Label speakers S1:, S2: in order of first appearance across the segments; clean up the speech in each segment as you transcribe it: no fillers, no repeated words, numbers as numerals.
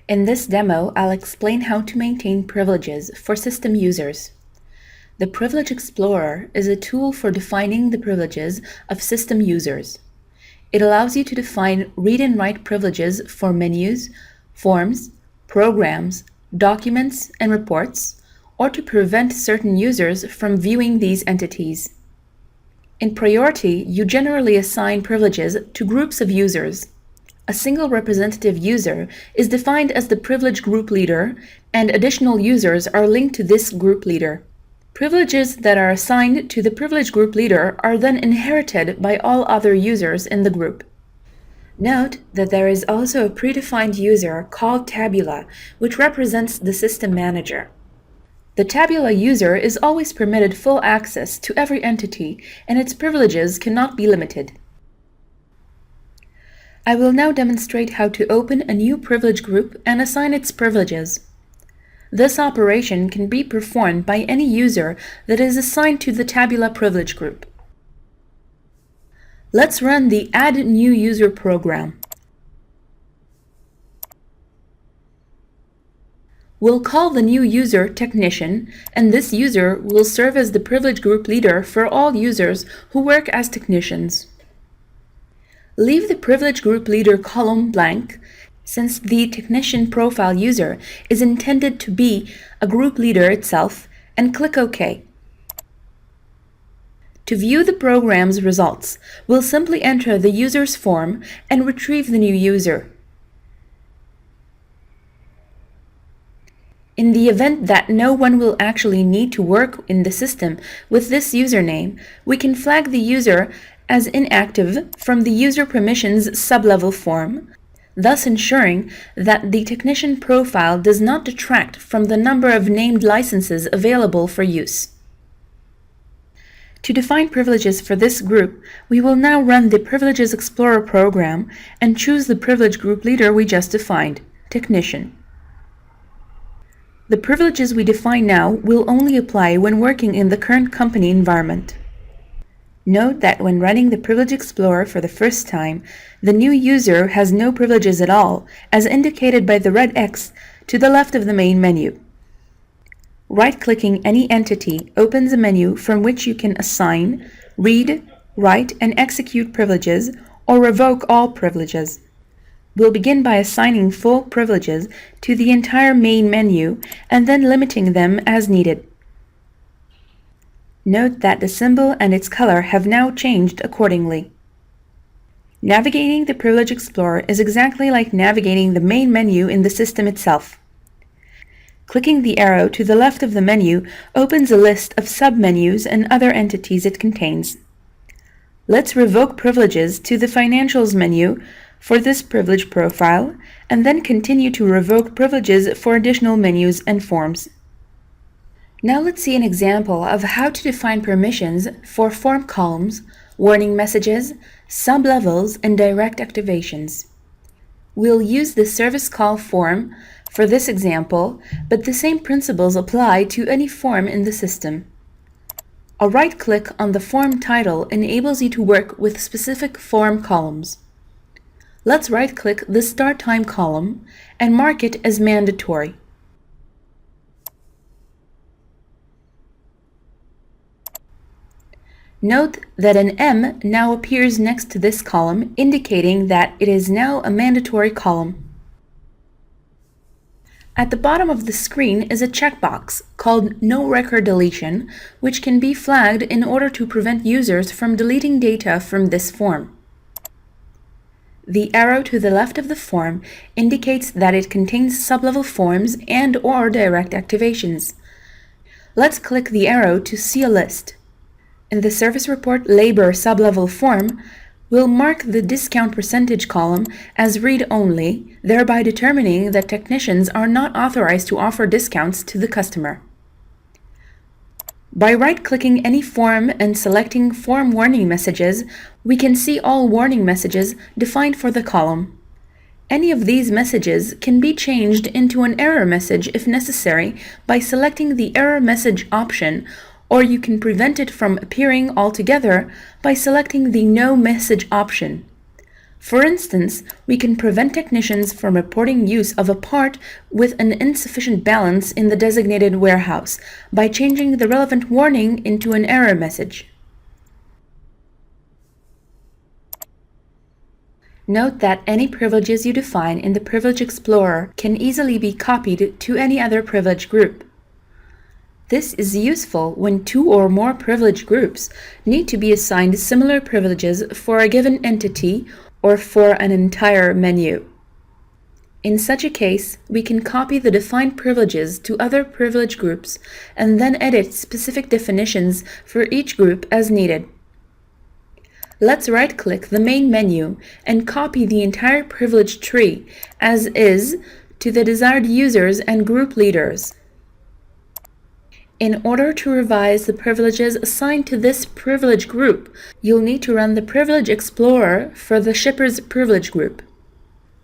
S1: In this demo, I'll explain how to maintain privileges for system users. The Privilege Explorer is a tool for defining the privileges of system users. It allows you to define read and write privileges for menus, forms, programs, documents, and reports, or to prevent certain users from viewing these entities. In priority, you generally assign privileges to groups of users. A single representative user is defined as the privilege group leader, and additional users are linked to this group leader. Privileges that are assigned to the privilege group leader are then inherited by all other users in the group. Note that there is also a predefined user called Tabula, which represents the system manager. The Tabula user is always permitted full access to every entity, and its privileges cannot be limited. I will now demonstrate how to open a new privilege group and assign its privileges. This operation can be performed by any user that is assigned to the Tabula privilege group. Let's run the Add New User program. We'll call the new user Technician, and this user will serve as the privilege group leader for all users who work as technicians. Leave the privilege group leader column blank, since the technician profile user is intended to be a group leader itself, and click OK. To view the program's results, we'll simply enter the user's form and retrieve the new user. In the event that no one will actually need to work in the system with this username, we can flag the user as inactive from the user permissions sublevel form, thus ensuring that the technician profile does not detract from the number of named licenses available for use. To define privileges for this group, we will now run the Privileges Explorer program and choose the privilege group leader we just defined, Technician. The privileges we define now will only apply when working in the current company environment. Note that when running the Privilege Explorer for the first time, the new user has no privileges at all, as indicated by the red X to the left of the main menu. Right-clicking any entity opens a menu from which you can assign, read, write, and execute privileges, or revoke all privileges. We'll begin by assigning full privileges to the entire main menu and then limiting them as needed. Note that the symbol and its color have now changed accordingly. Navigating the Privilege Explorer is exactly like navigating the main menu in the system itself. Clicking the arrow to the left of the menu opens a list of submenus and other entities it contains. Let's revoke privileges to the Financials menu for this privilege profile, and then continue to revoke privileges for additional menus and forms. Now let's see an example of how to define permissions for form columns, warning messages, sublevels, and direct activations. We'll use the service call form for this example, but the same principles apply to any form in the system. A right-click on the form title enables you to work with specific form columns. Let's right-click the Start Time column and mark it as mandatory. Note that an M now appears next to this column, indicating that it is now a mandatory column. At the bottom of the screen is a checkbox called No Record Deletion, which can be flagged in order to prevent users from deleting data from this form. The arrow to the left of the form indicates that it contains sublevel forms and/or direct activations. Let's click the arrow to see a list. In the Service Report Labor sublevel form, we'll mark the discount percentage column as read-only, thereby determining that technicians are not authorized to offer discounts to the customer. By right-clicking any form and selecting Form Warning Messages, we can see all warning messages defined for the column. Any of these messages can be changed into an error message if necessary by selecting the Error Message option, or you can prevent it from appearing altogether by selecting the No Message option. For instance, we can prevent technicians from reporting use of a part with an insufficient balance in the designated warehouse by changing the relevant warning into an error message. Note that any privileges you define in the Privilege Explorer can easily be copied to any other privilege group. This is useful when two or more privilege groups need to be assigned similar privileges for a given entity or for an entire menu. In such a case, we can copy the defined privileges to other privilege groups and then edit specific definitions for each group as needed. Let's right-click the main menu and copy the entire privilege tree as is to the desired users and group leaders. In order to revise the privileges assigned to this privilege group, you'll need to run the Privilege Explorer for the shipper's privilege group.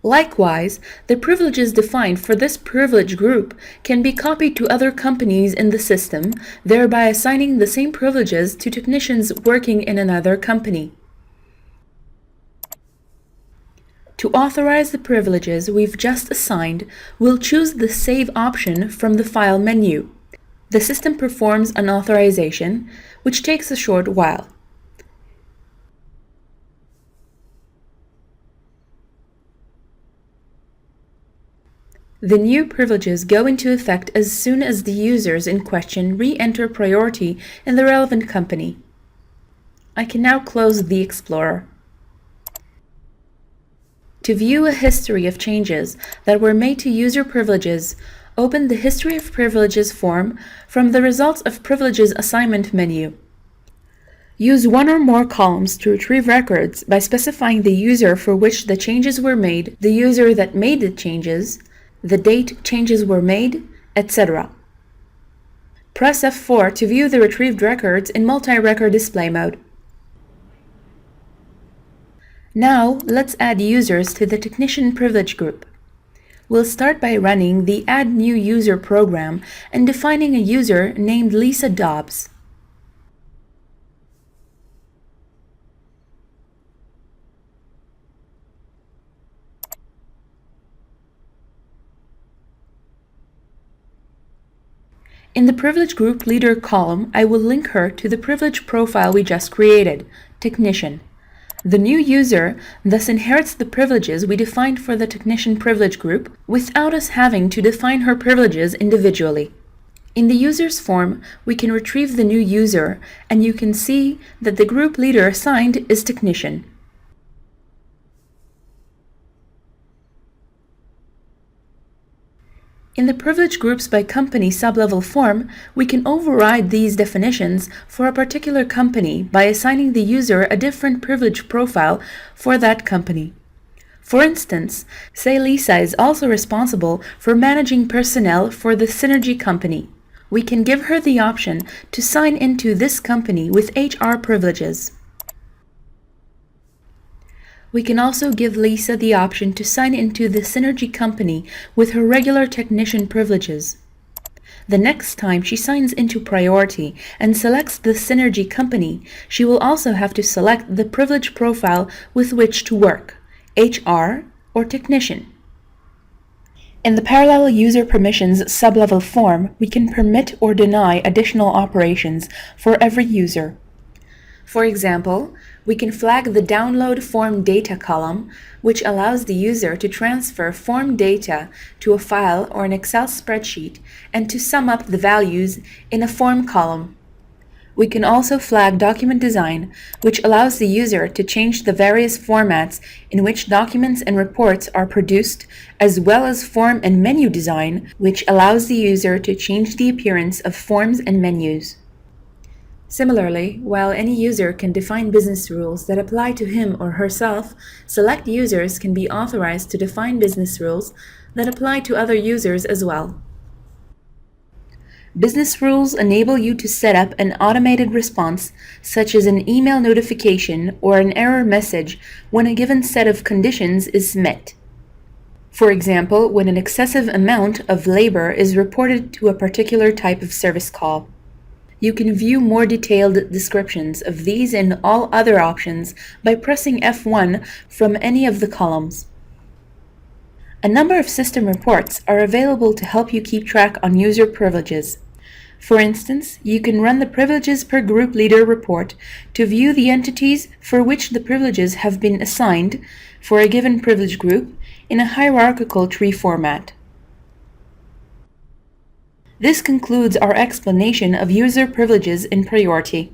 S1: Likewise, the privileges defined for this privilege group can be copied to other companies in the system, thereby assigning the same privileges to technicians working in another company. To authorize the privileges we've just assigned, we'll choose the Save option from the File menu. The system performs an authorization, which takes a short while. The new privileges go into effect as soon as the users in question re-enter priority in the relevant company. I can now close the Explorer. To view a history of changes that were made to user privileges, open the History of Privileges form from the Results of Privileges Assignment menu. Use one or more columns to retrieve records by specifying the user for which the changes were made, the user that made the changes, the date changes were made, etc. Press F4 to view the retrieved records in multi-record display mode. Now, let's add users to the Technician Privilege Group. We'll start by running the Add New User program and defining a user named Lisa Dobbs. In the Privilege Group Leader column, I will link her to the privilege profile we just created, Technician. The new user thus inherits the privileges we defined for the Technician Privilege Group without us having to define her privileges individually. In the Users form, we can retrieve the new user, and you can see that the group leader assigned is Technician. In the Privilege Groups by Company sublevel form, we can override these definitions for a particular company by assigning the user a different privilege profile for that company. For instance, say Lisa is also responsible for managing personnel for the Synergy company. We can give her the option to sign into this company with HR privileges. We can also give Lisa the option to sign into the Synergy company with her regular technician privileges. The next time she signs into Priority and selects the Synergy company, she will also have to select the privilege profile with which to work, HR or Technician. In the Parallel User Permissions sublevel form, we can permit or deny additional operations for every user. For example, we can flag the Download Form Data column, which allows the user to transfer form data to a file or an Excel spreadsheet and to sum up the values in a form column. We can also flag Document Design, which allows the user to change the various formats in which documents and reports are produced, as well as Form and Menu Design, which allows the user to change the appearance of forms and menus. Similarly, while any user can define business rules that apply to him or herself, select users can be authorized to define business rules that apply to other users as well. Business rules enable you to set up an automated response, such as an email notification or an error message when a given set of conditions is met. For example, when an excessive amount of labor is reported to a particular type of service call. You can view more detailed descriptions of these and all other options by pressing F1 from any of the columns. A number of system reports are available to help you keep track on user privileges. For instance, you can run the Privileges per Group Leader report to view the entities for which the privileges have been assigned for a given privilege group in a hierarchical tree format. This concludes our explanation of user privileges in Priority.